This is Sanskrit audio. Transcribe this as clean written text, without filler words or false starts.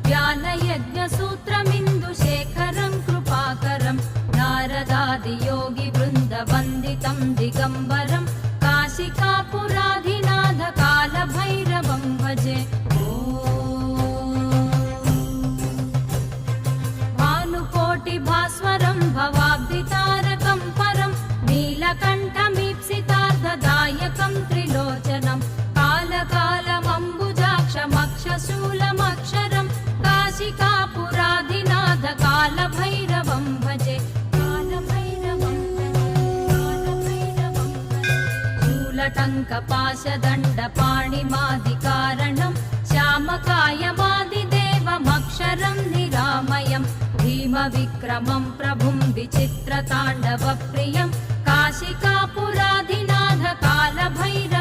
ज्ञानयज्ञसूत्रमिन्दुशेखरं कृपाकरं नारदादियोगिवृन्दवन्दितं दिगम्बरं काशिकापुराधिनाथ कालभैरवं भजे। भानुकोटिभास्वरं भवाब्धितारकं परं नीलकण्ठमीप्सितार्थदायकं त्रिलोचनं कालकालमम्बुजाक्षमक्षशूलमक्षरं काशिकापुराधिनाथ कालभैरवं भजे। शूलटङ्कपाशदण्डपाणिमादिकारणं श्यामकायमादिदेवमक्षरं निरामयं भीमविक्रमं प्रभुं विचित्रताण्डवप्रियं काशिकापुराधिनाथ कालभैरवं